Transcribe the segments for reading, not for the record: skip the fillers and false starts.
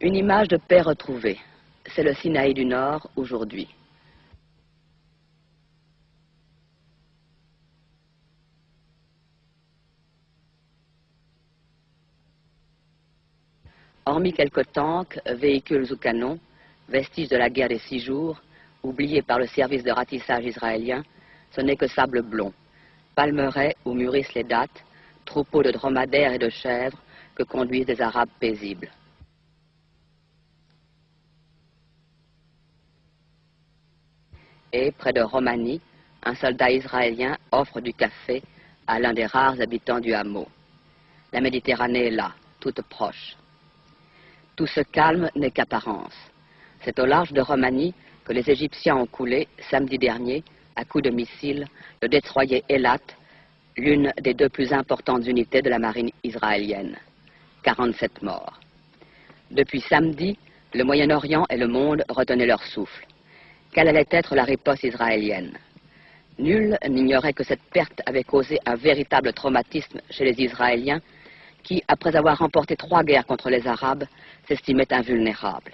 Une image de paix retrouvée. C'est le Sinaï du Nord aujourd'hui. Hormis quelques tanks, véhicules ou canons, vestiges de la guerre des 6 jours, oubliés par le service de ratissage israélien, ce n'est que sable blond, palmeraies où mûrissent les dattes, troupeaux de dromadaires et de chèvres que conduisent des Arabes paisibles. Et près de Romani, un soldat israélien offre du café à l'un des rares habitants du hameau. La Méditerranée est là, toute proche. Tout ce calme n'est qu'apparence. C'est au large de Romani que les Égyptiens ont coulé, samedi dernier, à coups de missiles, le destroyer Eilat, l'une des 2 plus importantes unités de la marine israélienne. 47 morts. Depuis samedi, le Moyen-Orient et le monde retenaient leur souffle. Quelle allait être la riposte israélienne? Nul n'ignorait que cette perte avait causé un véritable traumatisme chez les Israéliens qui, après avoir remporté 3 guerres contre les Arabes, s'estimaient invulnérables.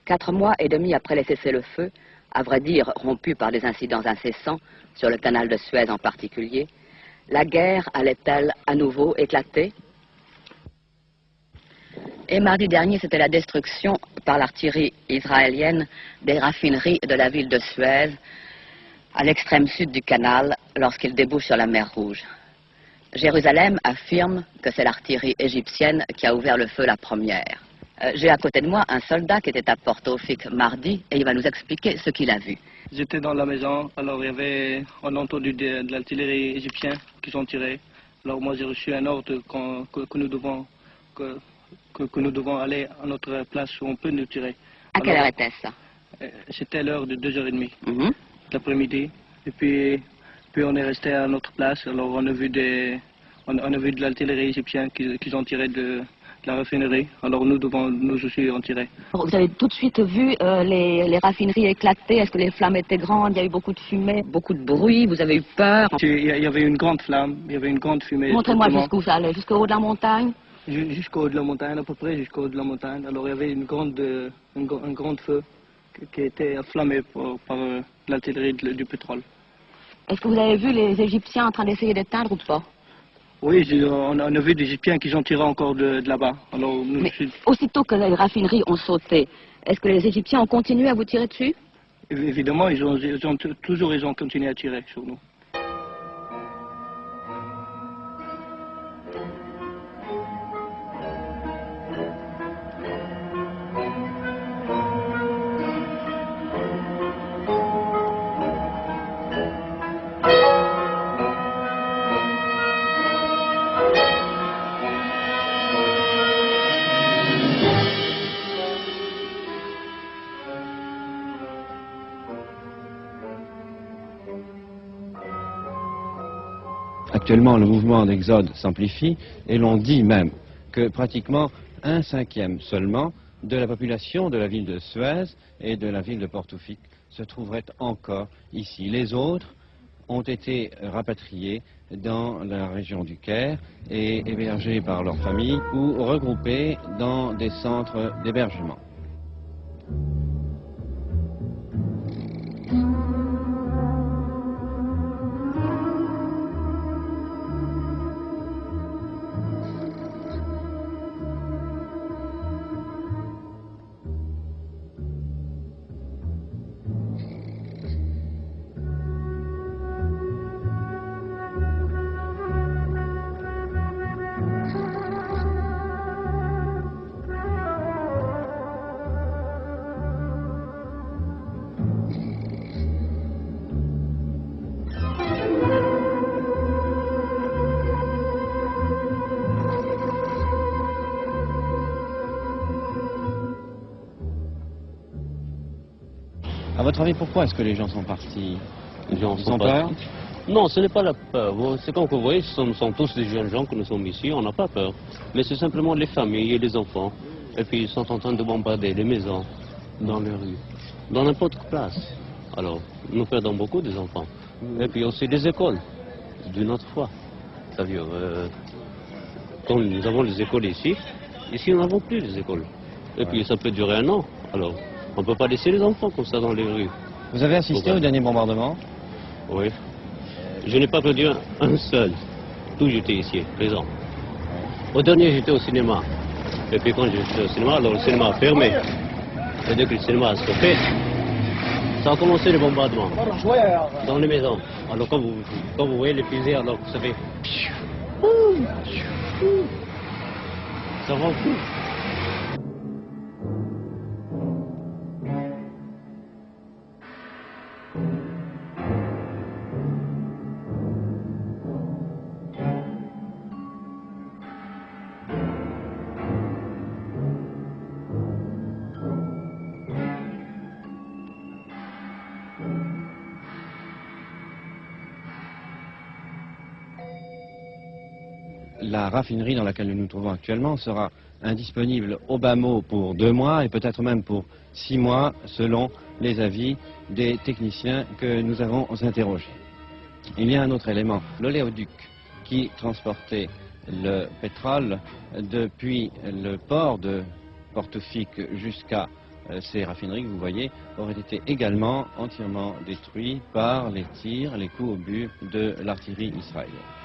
Quatre mois et demi après les cessez-le-feu, à vrai dire rompus par des incidents incessants, sur le canal de Suez en particulier, la guerre allait-elle à nouveau éclater? Et mardi dernier, c'était la destruction par l'artillerie israélienne des raffineries de la ville de Suez, à l'extrême sud du canal, lorsqu'il débouche sur la mer Rouge. Jérusalem affirme que c'est l'artillerie égyptienne qui a ouvert le feu la première. J'ai à côté de moi un soldat qui était à Port-au-Fik mardi et il va nous expliquer ce qu'il a vu. J'étais dans la maison, alors on a entendu de l'artillerie égyptienne qui sont tirés. Alors moi j'ai reçu un ordre que nous devons aller à notre place où on peut nous tirer. À quelle heure était-ce? C'était l'heure de 2h30 l'après-midi. Et puis on est resté à notre place. Alors on a vu de l'artillerie égyptienne qui ont tiré de la raffinerie. Alors nous devons nous aussi en tirer. Vous avez tout de suite vu les raffineries éclater. Est-ce que les flammes étaient grandes? Il y a eu beaucoup de fumée, beaucoup de bruit. Vous avez eu peur? Il y avait une grande flamme, il y avait une grande fumée. Montrez-moi jusqu'où ça allait, jusqu'au haut de la montagne? Jusqu'au haut de la montagne, à peu près jusqu'au haut de la montagne. Alors il y avait un grand feu qui était enflammé par l'artillerie du pétrole. Est-ce que vous avez vu les Égyptiens en train d'essayer d'éteindre ou pas? Oui, on a vu des Égyptiens qui ont tiré encore de là-bas. Mais aussitôt que les raffineries ont sauté, est-ce que les Égyptiens ont continué à vous tirer dessus? Évidemment, ils ont continué à tirer sur nous. Actuellement, le mouvement d'exode s'amplifie et l'on dit même que pratiquement 1/5 seulement de la population de la ville de Suez et de la ville de Port-au-Fik se trouverait encore ici. Les autres ont été rapatriés dans la région du Caire et hébergés par leurs familles ou regroupés dans des centres d'hébergement. À votre avis, pourquoi est-ce que les gens sont partis? Les gens Ils ont peur? Non, ce n'est pas la peur. C'est comme vous voyez, nous sommes tous des jeunes gens que nous sommes ici, on n'a pas peur. Mais c'est simplement les familles et les enfants. Et puis ils sont en train de bombarder les maisons, dans les rues, dans n'importe quelle place. Alors, nous perdons beaucoup des enfants. Et puis aussi des écoles, d'une autre foi. C'est-à-dire, quand nous avons les écoles ici nous n'avons plus les écoles. Et puis ça peut durer 1 an. Alors, on ne peut pas laisser les enfants comme ça dans les rues. Vous avez assisté au dernier bombardement? Oui. Je n'ai pas perdu un seul. Tout j'étais ici, présent. Au dernier, j'étais au cinéma. Et puis quand j'étais au cinéma, alors le cinéma a fermé. Et dès que le cinéma a stoppé, ça a commencé le bombardement dans les maisons. Alors quand vous voyez les fusées, alors ça fait... Ça rend fou. La raffinerie dans laquelle nous nous trouvons actuellement sera indisponible au bas mot pour 2 mois et peut-être même pour 6 mois selon les avis des techniciens que nous avons interrogés. Il y a un autre élément, l'oléoduc qui transportait le pétrole depuis le port de Port-au-Fik jusqu'à ces raffineries que vous voyez aurait été également entièrement détruit par les tirs, les coups au but de l'artillerie israélienne.